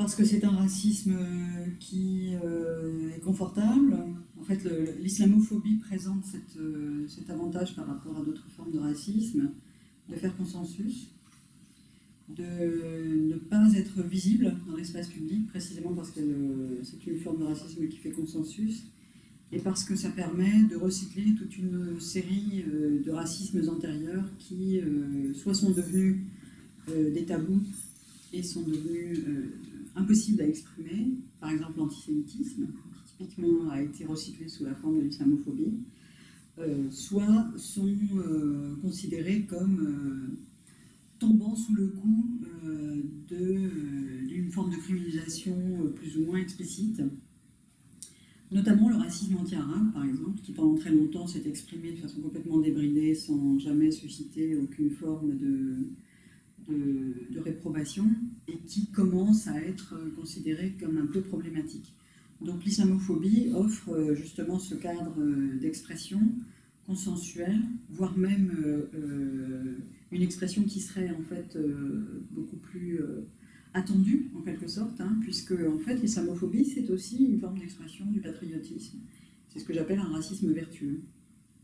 parce que c'est un racisme qui est confortable. En fait, l'islamophobie présente cet avantage par rapport à d'autres formes de racisme, de faire consensus, de ne pas être visible dans l'espace public, précisément parce que c'est une forme de racisme qui fait consensus, et parce que ça permet de recycler toute une série de racismes antérieurs qui soit sont devenus des tabous et sont devenus impossibles à exprimer, par exemple l'antisémitisme, qui typiquement a été recyclé sous la forme de l'islamophobie, soit sont considérés comme tombant sous le coup d'une forme de criminalisation plus ou moins explicite, notamment le racisme anti-arabe, par exemple, qui pendant très longtemps s'est exprimé de façon complètement débridée, sans jamais susciter aucune forme de réprobation, et qui commence à être considéré comme un peu problématique. Donc l'islamophobie offre justement ce cadre d'expression consensuelle, voire même une expression qui serait en fait beaucoup plus attendue en quelque sorte, hein, puisque en fait l'islamophobie c'est aussi une forme d'expression du patriotisme. C'est ce que j'appelle un racisme vertueux,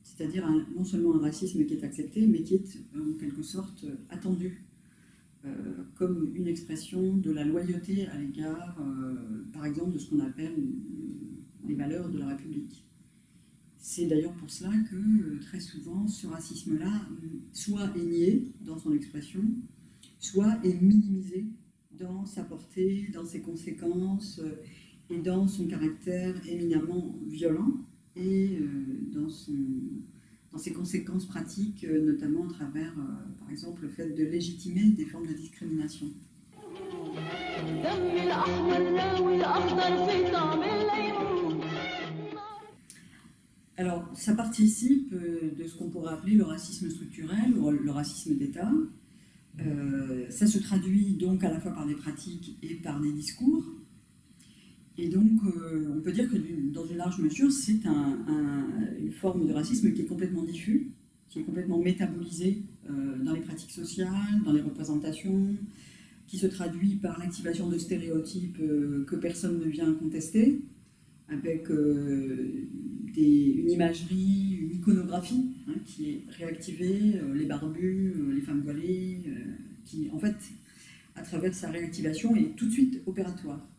c'est-à-dire non seulement un racisme qui est accepté, mais qui est en quelque sorte attendu comme une expression de la loyauté à l'égard, par exemple, de ce qu'on appelle les valeurs de la République. C'est d'ailleurs pour cela que très souvent ce racisme-là soit est nié dans son expression, soit est minimisé dans sa portée, dans ses conséquences et dans son caractère éminemment violent et dans ses conséquences pratiques, notamment à travers, par exemple, le fait de légitimer des formes de discrimination. Alors, ça participe de ce qu'on pourrait appeler le racisme structurel ou le racisme d'État. Ça se traduit donc à la fois par des pratiques et par des discours. Et donc, on peut dire que dans une large mesure, c'est une forme de racisme qui est complètement diffus, qui est complètement métabolisé dans les pratiques sociales, dans les représentations, qui se traduit par l'activation de stéréotypes que personne ne vient contester, avec une imagerie, une iconographie hein, qui est réactivée, les barbus, les femmes voilées, qui, en fait, à travers sa réactivation, est tout de suite opératoire.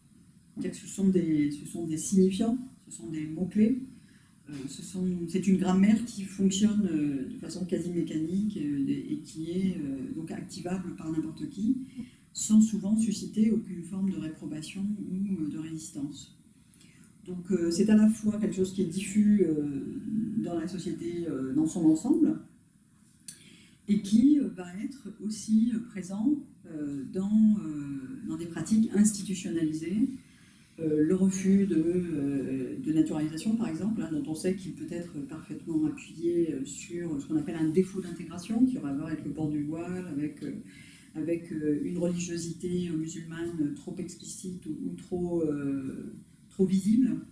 C'est-à-dire que ce sont des signifiants, ce sont des mots-clés, c'est une grammaire qui fonctionne de façon quasi mécanique et qui est donc activable par n'importe qui, sans souvent susciter aucune forme de réprobation ou de résistance. Donc c'est à la fois quelque chose qui est diffus dans la société dans son ensemble, et qui va être aussi présent dans des pratiques institutionnalisées, le refus de naturalisation, par exemple, hein, dont on sait qu'il peut être parfaitement appuyé sur ce qu'on appelle un défaut d'intégration, qui aura à voir avec le port du voile, avec une religiosité musulmane trop explicite ou trop visible.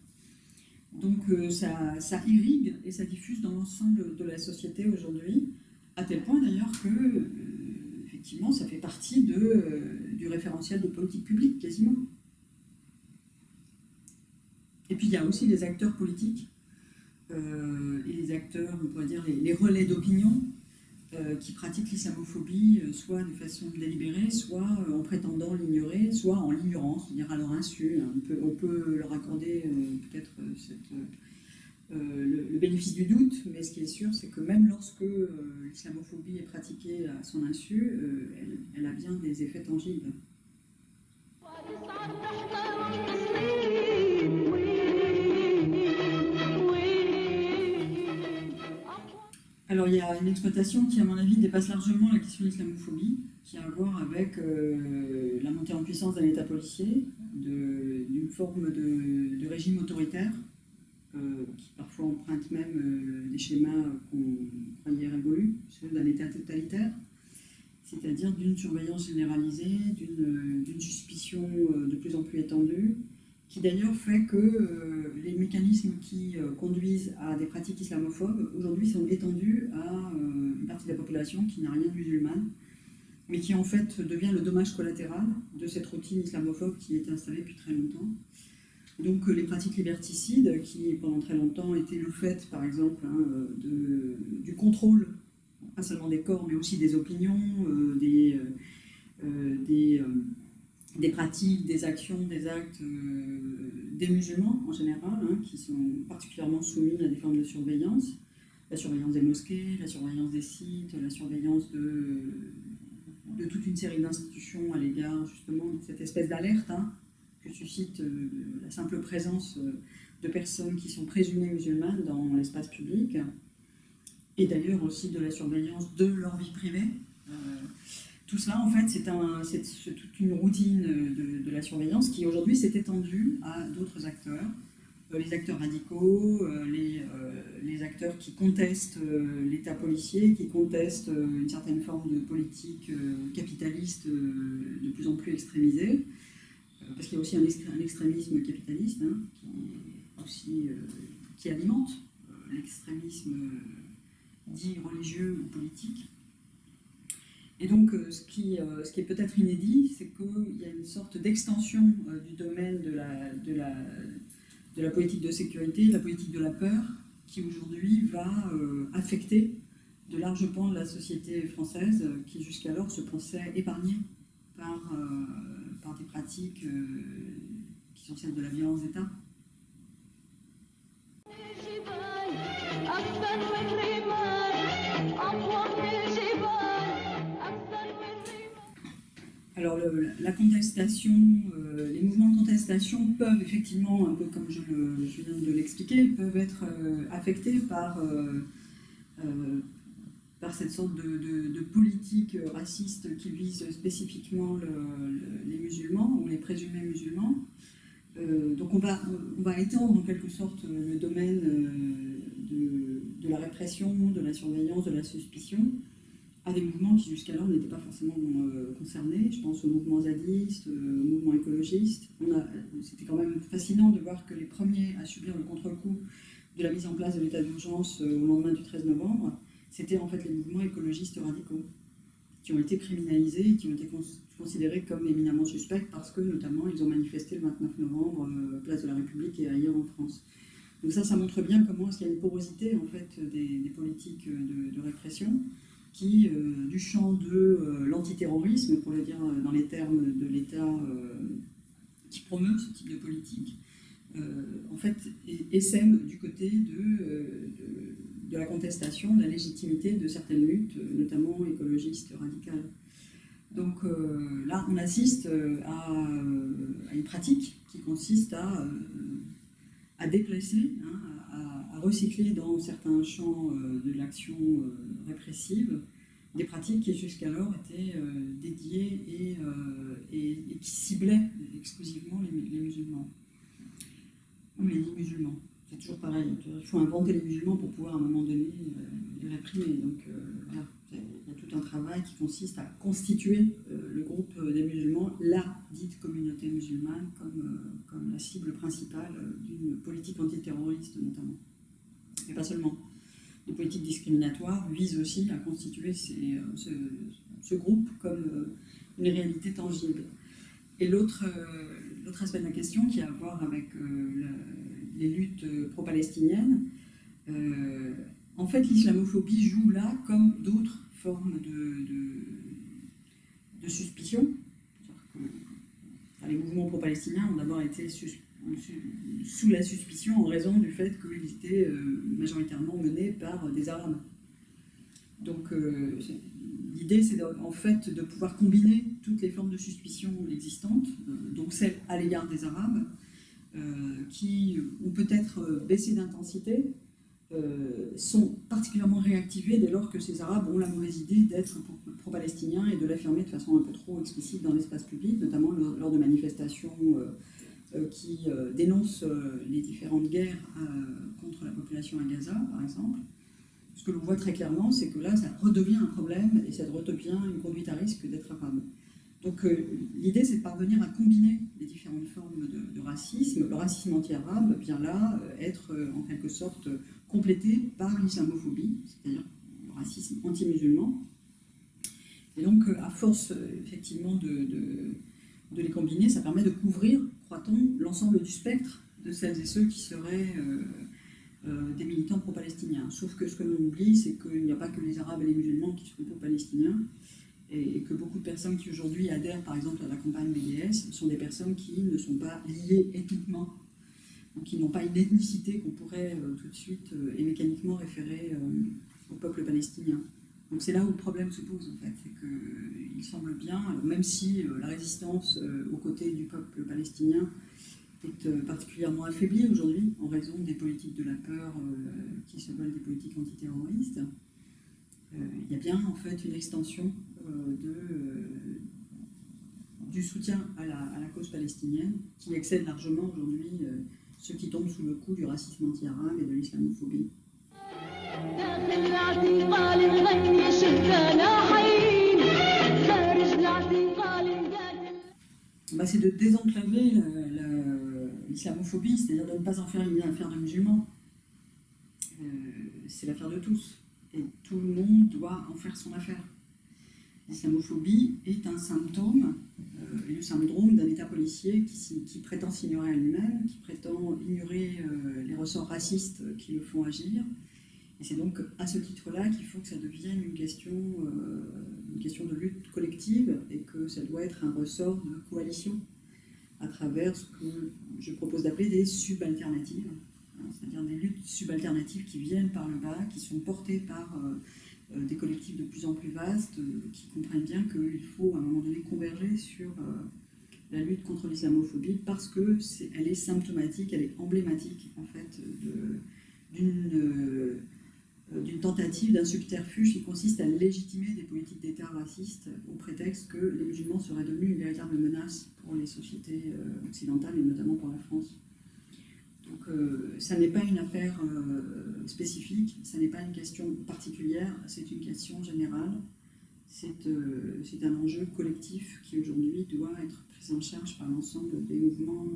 Donc ça irrigue et ça diffuse dans l'ensemble de la société aujourd'hui, à tel point d'ailleurs que, effectivement, ça fait partie du référentiel de politique publique, quasiment. Et puis il y a aussi des acteurs politiques et les acteurs, on pourrait dire les relais d'opinion qui pratiquent l'islamophobie soit de façon délibérée, soit en prétendant l'ignorer, soit en l'ignorant, c'est-à-dire à leur insu. On peut leur accorder peut-être le bénéfice du doute, mais ce qui est sûr, c'est que même lorsque l'islamophobie est pratiquée à son insu, elle a bien des effets tangibles. Alors il y a une exploitation qui, à mon avis, dépasse largement la question de l'islamophobie, qui a à voir avec la montée en puissance d'un État policier, d'une forme de régime autoritaire, qui parfois emprunte même des schémas qu'on croyait révolus, ceux d'un État totalitaire, c'est-à-dire d'une surveillance généralisée, d'une suspicion de plus en plus étendue, qui d'ailleurs fait que les mécanismes qui conduisent à des pratiques islamophobes, aujourd'hui, sont étendus à une partie de la population qui n'a rien de musulmane, mais qui en fait devient le dommage collatéral de cette routine islamophobe qui était installée depuis très longtemps. Donc les pratiques liberticides, qui pendant très longtemps étaient le fait, par exemple, du contrôle, pas seulement des corps, mais aussi des opinions, des pratiques, des actions, des actes des musulmans en général, qui sont particulièrement soumis à des formes de surveillance. La surveillance des mosquées, la surveillance des sites, la surveillance de toute une série d'institutions à l'égard justement de cette espèce d'alerte que suscite la simple présence de personnes qui sont présumées musulmanes dans l'espace public, et d'ailleurs aussi de la surveillance de leur vie privée. Tout cela, en fait, c'est toute une routine de la surveillance qui aujourd'hui s'est étendue à d'autres acteurs, les acteurs radicaux, les acteurs qui contestent l'État policier, qui contestent une certaine forme de politique capitaliste de plus en plus extrémisée, parce qu'il y a aussi un extrémisme capitaliste qui alimente l'extrémisme dit religieux ou politique. Et donc, ce qui est peut-être inédit, c'est qu'il y a une sorte d'extension du domaine de la politique de sécurité, de la politique de la peur, qui aujourd'hui va affecter de larges pans de la société française qui jusqu'alors se pensaient épargnés par des pratiques qui sont celles de la violence d'État. Alors la contestation, les mouvements de contestation peuvent effectivement, un peu comme je viens de l'expliquer, peuvent être affectés par cette sorte de politique raciste qui vise spécifiquement les musulmans ou les présumés musulmans. Donc on va étendre en quelque sorte le domaine de la répression, de la surveillance, de la suspicion à des mouvements qui jusqu'alors n'étaient pas forcément concernés. Je pense aux mouvements zadistes, aux mouvements écologistes. C'était quand même fascinant de voir que les premiers à subir le contre-coup de la mise en place de l'état d'urgence au lendemain du 13 novembre, c'était en fait les mouvements écologistes radicaux, qui ont été criminalisés et qui ont été considérés comme éminemment suspects parce que, notamment, ils ont manifesté le 29 novembre, place de la République et ailleurs en France. Donc ça montre bien comment est-ce qu'il y a une porosité, en fait, des politiques de répression, qui, du champ de l'antiterrorisme, pour le dire dans les termes de l'État qui promeut ce type de politique, en fait, essaime du côté de la contestation, de la légitimité de certaines luttes, notamment écologistes radicales. Donc là, on assiste à une pratique qui consiste à déplacer, à recycler dans certains champs de l'action répressive des pratiques qui jusqu'alors étaient dédiées et qui ciblaient exclusivement les musulmans ou les musulmans. C'est toujours pareil, il faut inventer les musulmans pour pouvoir à un moment donné les réprimer. Donc voilà, il y a tout un travail qui consiste à constituer le groupe des musulmans, la dite communauté musulmane, comme la cible principale d'une politique antiterroriste notamment. Et pas seulement. Les politiques discriminatoires visent aussi à constituer ce groupe comme une réalité tangible. Et l'autre aspect de la question, qui a à voir avec les luttes pro-palestiniennes, en fait, l'islamophobie joue là comme d'autres formes de suspicion. Les mouvements pro-palestiniens ont d'abord été sous la suspicion en raison du fait qu'ils étaient majoritairement menés par des Arabes. Donc l'idée, c'est en fait de pouvoir combiner toutes les formes de suspicion existantes, donc celles à l'égard des Arabes, qui ont peut-être baissé d'intensité, sont particulièrement réactivées dès lors que ces Arabes ont la mauvaise idée d'être pro-palestiniens et de l'affirmer de façon un peu trop explicite dans l'espace public, notamment lors de manifestations qui dénoncent les différentes guerres contre la population à Gaza, par exemple. Ce que l'on voit très clairement, c'est que là, ça redevient un problème et ça redevient une conduite à risque d'être arabe. Donc l'idée, c'est de parvenir à combiner les différentes formes de racisme. Le racisme anti-arabe vient là être en quelque sorte complété par l'islamophobie, c'est-à-dire le racisme anti-musulman, Et donc, à force, effectivement, de les combiner, ça permet de couvrir, croit-on, l'ensemble du spectre de celles et ceux qui seraient des militants pro-palestiniens. Sauf que ce que l'on oublie, c'est qu'il n'y a pas que les Arabes et les musulmans qui sont pro-palestiniens, et que beaucoup de personnes qui aujourd'hui adhèrent, par exemple, à la campagne BDS, sont des personnes qui ne sont pas liées ethniquement, donc qui n'ont pas une ethnicité qu'on pourrait tout de suite et mécaniquement référer au peuple palestinien. Donc c'est là où le problème se pose, en fait, c'est qu'il semble bien, même si la résistance aux côtés du peuple palestinien est particulièrement affaiblie aujourd'hui en raison des politiques de la peur qui se veulent des politiques antiterroristes, il y a bien en fait une extension du soutien à la cause palestinienne qui excède largement aujourd'hui ceux qui tombent sous le coup du racisme anti-arabe et de l'islamophobie. Bah, c'est de désenclaver l'islamophobie, c'est-à-dire de ne pas en faire une affaire de musulmans. C'est l'affaire de tous. Et tout le monde doit en faire son affaire. L'islamophobie est un symptôme, le syndrome d'un État policier qui prétend s'ignorer à lui-même, qui prétend ignorer les ressorts racistes qui le font agir. Et c'est donc à ce titre-là qu'il faut que ça devienne une question de lutte collective et que ça doit être un ressort de coalition à travers ce que je propose d'appeler des subalternatives, c'est-à-dire des luttes subalternatives qui viennent par le bas, qui sont portées par des collectifs de plus en plus vastes, qui comprennent bien qu'il faut à un moment donné converger sur la lutte contre l'islamophobie parce qu'elle est symptomatique, elle est emblématique en fait d'une tentative, d'un subterfuge qui consiste à légitimer des politiques d'État racistes au prétexte que les musulmans seraient devenus une véritable menace pour les sociétés occidentales et notamment pour la France. Donc ça n'est pas une affaire spécifique, ça n'est pas une question particulière, c'est une question générale. C'est un enjeu collectif qui aujourd'hui doit être pris en charge par l'ensemble des mouvements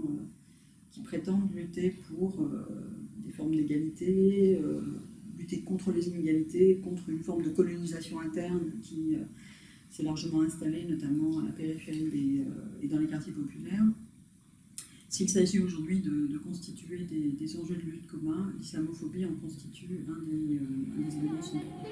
qui prétendent lutter pour des formes d'égalité, lutter contre les inégalités, contre une forme de colonisation interne qui s'est largement installée, notamment à la périphérie et dans les quartiers populaires. S'il s'agit aujourd'hui de constituer des enjeux de lutte communs, l'islamophobie en constitue un des éléments centraux.